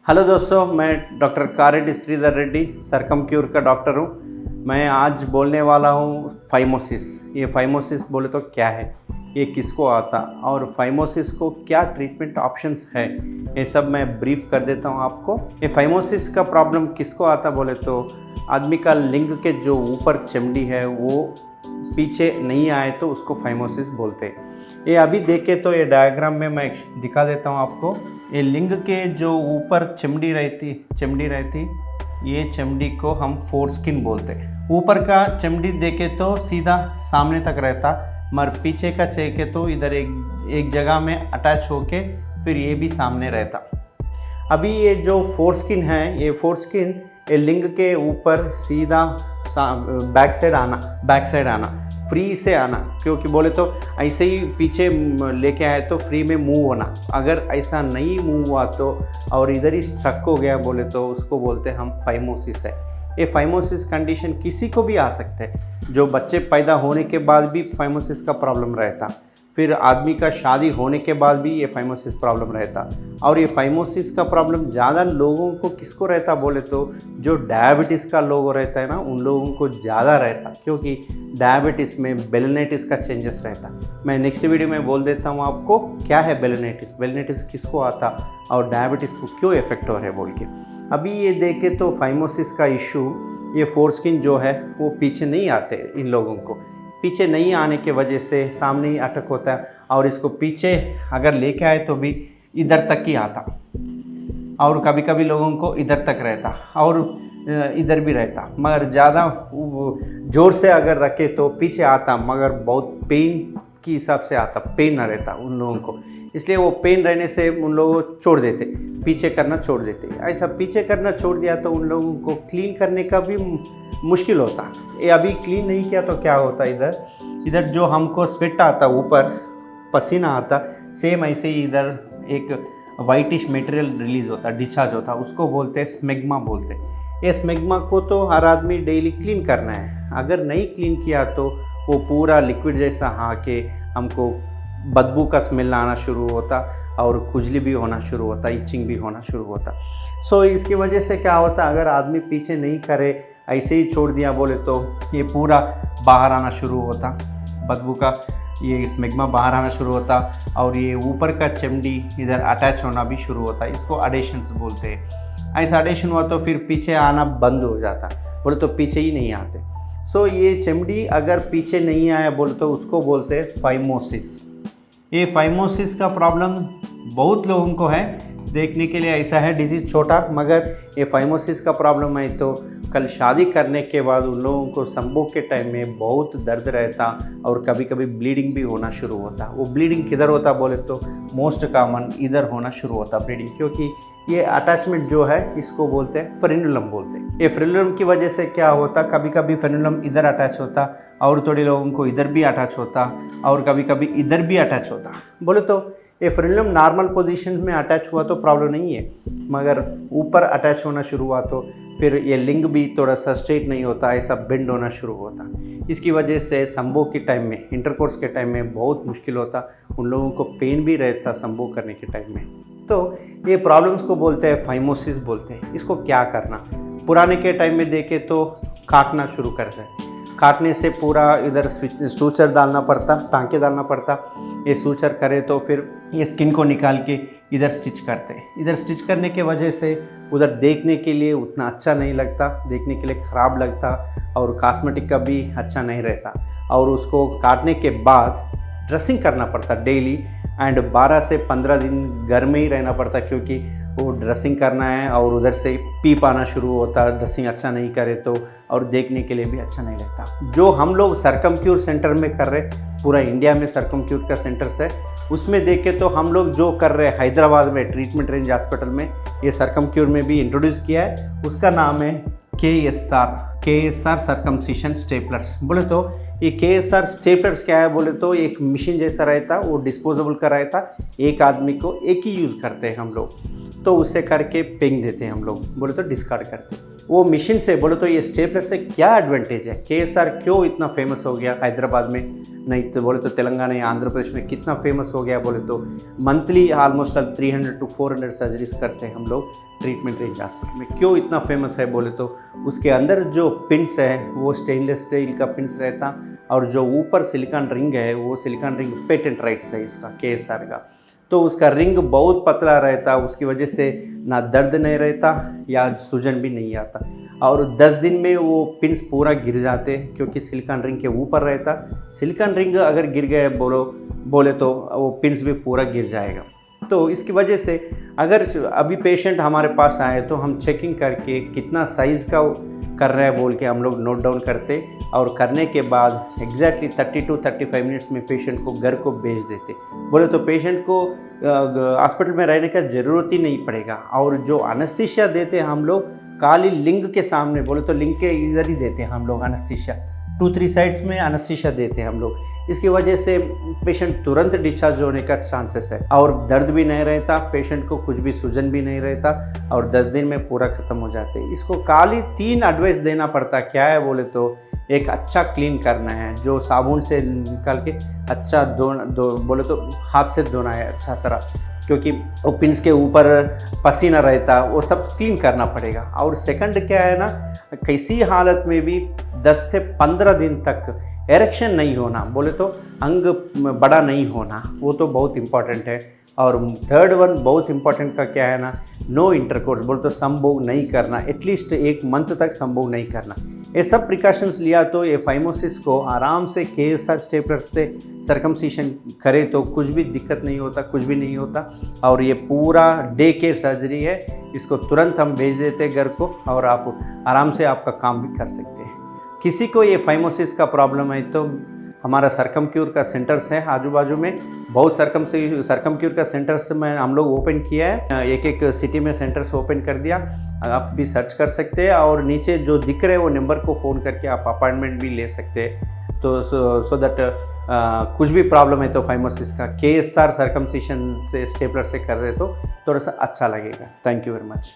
Hello दोस्तों, मैं doctor कारेड्डी Shridhar Reddy सरकमक्यूर का डॉक्टर हूँ। मैं आज बोलने वाला हूँ फाइमोसिस। ये फाइमोसिस बोले तो क्या है, ये किसको आता और फाइमोसिस को क्या ट्रीटमेंट ऑप्शंस है, ये सब मैं ब्रीफ कर देता हूँ आपको। ये फाइमोसिस का प्रॉब्लम किसको आता बोले तो आदमी का लिंग के जो ऊपर चमड़ी है वो पीछे नहीं आए तो उसको फाइमोसिस बोलते हैं। ये अभी देखे तो ये डायग्राम में मैं दिखा देता हूँ आपको। ये लिंग के जो ऊपर चमड़ी रहती ये चमड़ी को हम फोरस्किन बोलते हैं। ऊपर का चमड़ी देखे तो सीधा सामने तक रहता, मगर पीछे का देखे तो इधर एक जगह में अटैच होके फिर ये भी सामने रहता। अभी ये जो फोरस्किन है, ये फोरस्किन ये लिंग के ऊपर सीधा बैक साइड आना फ्री से आना, क्योंकि बोले तो ऐसे ही पीछे लेके आए तो फ्री में मूव होना। अगर ऐसा नहीं मूव हुआ तो और इधर ही स्ट्रक हो गया बोले तो उसको बोलते हैं हम फाइमोसिस है। ये फाइमोसिस कंडीशन किसी को भी आ सकते हैं। जो बच्चे पैदा होने के बाद भी फाइमोसिस का प्रॉब्लम रहता, फिर आदमी का शादी होने के बाद भी ये फाइमोसिस प्रॉब्लम रहता। और ये फाइमोसिस का प्रॉब्लम ज़्यादा लोगों को किसको रहता बोले तो जो डायबिटीज़ का लोग रहता है ना, उन लोगों को ज़्यादा रहता, क्योंकि डायबिटीज़ में बेलेनाइटिस का चेंजेस रहता। मैं नेक्स्ट वीडियो में बोल देता हूँ आपको क्या है बेलेनाइटिस किसको आता और डायबिटीज़ को क्यों इफेक्ट हो रहा है बोल के। अभी ये देखे तो फाइमोसिस का इशू, ये फोरस्किन जो है वो पीछे नहीं आते। इन लोगों को पीछे नहीं आने के वजह से सामने ही अटक होता है, और इसको पीछे अगर लेके आए तो भी इधर तक ही आता, और कभी कभी लोगों को इधर तक रहता और इधर भी रहता, मगर ज़्यादा ज़ोर से अगर रखे तो पीछे आता, मगर बहुत पेन की हिसाब से आता, पेन ना रहता उन लोगों को। इसलिए वो पेन रहने से उन लोगों को छोड़ देते, पीछे करना छोड़ देते। ऐसा पीछे करना छोड़ दिया तो उन लोगों को क्लीन करने का भी मुश्किल होता। ये अभी क्लीन नहीं किया तो क्या होता, इधर जो हमको स्वेट आता, ऊपर पसीना आता, सेम ऐसे ही इधर एक वाइटिश मटेरियल रिलीज़ होता, डिस्चार्ज होता, उसको बोलते हैं स्मेग्मा बोलते हैं। ये स्मेग्मा को तो हर आदमी डेली क्लीन करना है। अगर नहीं क्लीन किया तो वो पूरा लिक्विड जैसा आके हमको बदबू का स्मेल आना शुरू होता और खुजली भी होना शुरू होता, इचिंग भी होना शुरू होता। सो इसकी वजह से क्या होता, अगर आदमी पीछे नहीं करे, ऐसे ही छोड़ दिया बोले तो ये पूरा बाहर आना शुरू होता, बदबू का ये स्मेग्मा बाहर आना शुरू होता, और ये ऊपर का चमड़ी इधर अटैच होना भी शुरू होता। इसको अडेशंस बोलते हैं। ऐसा अडेशन हुआ तो फिर पीछे आना बंद हो जाता, बोले तो पीछे ही नहीं आते। सो ये चमड़ी अगर पीछे नहीं आया बोले तो उसको बोलते हैं फाइमोसिस। ये फाइमोसिस का प्रॉब्लम बहुत लोगों को है, देखने के लिए ऐसा है डिजीज़ छोटा, मगर ये फाइमोसिस का प्रॉब्लम है तो कल शादी करने के बाद उन लोगों को संभोग के टाइम में बहुत दर्द रहता और कभी कभी ब्लीडिंग भी होना शुरू होता। वो ब्लीडिंग किधर होता बोले तो मोस्ट कॉमन इधर होना शुरू होता ब्लीडिंग, क्योंकि ये अटैचमेंट जो है इसको बोलते हैं फ्रेनुलम बोलते हैं। ये फ्रेनुलम की वजह से क्या होता, कभी कभी फ्रेनुलम इधर अटैच होता और थोड़े लोगों को इधर भी अटैच होता और कभी कभी इधर भी अटैच होता। बोले तो ये फ्रेनुलम नॉर्मल पोजीशन में अटैच हुआ तो प्रॉब्लम नहीं है, मगर ऊपर अटैच होना शुरू हुआ तो फिर ये लिंग भी थोड़ा सा स्ट्रेट नहीं होता, ऐसा बेंड होना शुरू होता। इसकी वजह से संभोग के टाइम में, इंटरकोर्स के टाइम में बहुत मुश्किल होता, उन लोगों को पेन भी रहता संभोग करने के टाइम में। तो ये प्रॉब्लम्स को बोलते हैं फाइमोसिस बोलते हैं। इसको क्या करना, पुराने के टाइम में देखे तो काटना शुरू करते हैं। काटने से पूरा इधर सूचर डालना पड़ता, टाँके डालना पड़ता। ये सूचर करे तो फिर ये स्किन को निकाल के इधर स्टिच करते हैं। इधर स्टिच करने के वजह से उधर देखने के लिए उतना अच्छा नहीं लगता, देखने के लिए ख़राब लगता और कॉस्मेटिक का भी अच्छा नहीं रहता। और उसको काटने के बाद ड्रेसिंग करना पड़ता डेली, एंड 12 से 15 दिन घर में ही रहना पड़ता, क्योंकि वो ड्रेसिंग करना है और उधर से पीप आना शुरू होता, ड्रेसिंग अच्छा नहीं करे तो, और देखने के लिए भी अच्छा नहीं लगता। जो हम लोग सरकमक्यूर सेंटर में कर रहे, पूरा इंडिया में सरकमक्यूर का सेंटर्स है, उसमें देखे तो हम लोग जो कर रहे हैं हैदराबाद में ट्रीटमेंट रेंज हॉस्पिटल में, ये सरकमक्यूर में भी इंट्रोड्यूस किया है। उसका नाम है KSR KSR सर्कमसिशन स्टेपलर्स। बोले तो ये KSR स्टेपलर्स क्या है बोले तो एक मशीन जैसा रहता, वो डिस्पोजेबल का रहता, एक आदमी को एक ही यूज़ करते हैं हम लोग, तो उससे करके फेंक देते हैं हम लोग, बोले तो डिस्कार्ड करते हैं वो मशीन से। बोले तो ये स्टेपलर से क्या एडवांटेज है, KSR क्यों इतना फेमस हो गया हैदराबाद में, नहीं तो बोले तो तेलंगाना या आंध्र प्रदेश में कितना फेमस हो गया बोले तो मंथली ऑलमोस्ट 300 to 400 सर्जरीज करते हैं हम लोग ट्रीटमेंट रेंज हॉस्पिटल में। क्यों इतना फेमस है बोले तो उसके अंदर जो पिंस है वो स्टेनलेस स्टील का पिंस रहता, और जो ऊपर सिलिकॉन रिंग है वो सिलिकॉन रिंग पेटेंट राइट्स है इसका KSR का, तो उसका रिंग बहुत पतला रहता, उसकी वजह से ना दर्द नहीं रहता या सूजन भी नहीं आता, और 10 दिन में वो पिंस पूरा गिर जाते क्योंकि सिलिकॉन रिंग के ऊपर रहता। सिलिकॉन रिंग अगर गिर गए बोले तो वो पिंस भी पूरा गिर जाएगा। तो इसकी वजह से अगर अभी पेशेंट हमारे पास आए तो हम चेकिंग करके कितना साइज़ का कर रहा है बोल के हम लोग नोट डाउन करते, और करने के बाद एग्जैक्टली 30 to 35 मिनट्स में पेशेंट को घर को भेज देते। बोले तो पेशेंट को हॉस्पिटल में रहने का ज़रूरत ही नहीं पड़ेगा। और जो एनेस्थीसिया देते हैं हम लोग काली लिंग के सामने, बोले तो लिंग के इधर ही देते हैं हम लोग एनेस्थीसिया, 2-3 साइड्स में एनेस्थीसिया देते हैं हम लोग। इसकी वजह से पेशेंट तुरंत डिस्चार्ज होने का चांसेस है, और दर्द भी नहीं रहता, पेशेंट को कुछ भी सूजन भी नहीं रहता, और 10 दिन में पूरा ख़त्म हो जाते हैं। इसको खाली 3 एडवाइस देना पड़ता, क्या है बोले तो एक अच्छा क्लीन करना है, जो साबुन से निकाल के अच्छा बोले तो हाथ से धोना है अच्छा तरह, क्योंकि वो पिंस के ऊपर पसीना रहता, वो सब क्लीन करना पड़ेगा। और सेकंड क्या है ना, किसी हालत में भी 10 से 15 दिन तक एरेक्शन नहीं होना, बोले तो अंग बड़ा नहीं होना, वो तो बहुत इम्पॉर्टेंट है। और थर्ड वन बहुत इम्पॉर्टेंट का क्या है ना, नो इंटरकोर्स, बोले तो संभोग नहीं करना, एटलीस्ट 1 मंथ तक संभोग नहीं करना। ये सब प्रिकॉशंस लिया तो ये फाइमोसिस को आराम से KSR स्टेपलर से सर्कमसिशन करे तो कुछ भी दिक्कत नहीं होता, कुछ भी नहीं होता। और ये पूरा डे केयर सर्जरी है, इसको तुरंत हम भेज देते घर को, और आप आराम से आपका काम भी कर सकते हैं। किसी को ये फाइमोसिस का प्रॉब्लम है तो हमारा सरकमक्यूर का सेंटर्स है आजू बाजू में, बहुत सरकमक्यूर का सेंटर्स में हम लोग ओपन किया है, एक सिटी में सेंटर्स ओपन कर दिया, आप भी सर्च कर सकते हैं, और नीचे जो दिख रहे वो नंबर को फ़ोन करके आप अपॉइंटमेंट भी ले सकते हैं। तो सो दैट कुछ भी प्रॉब्लम है तो फाइमोसिस का KSR सर्कमसिशन से स्टेपलर से कर रहे तो थोड़ा सा अच्छा लगेगा। Thank you very much.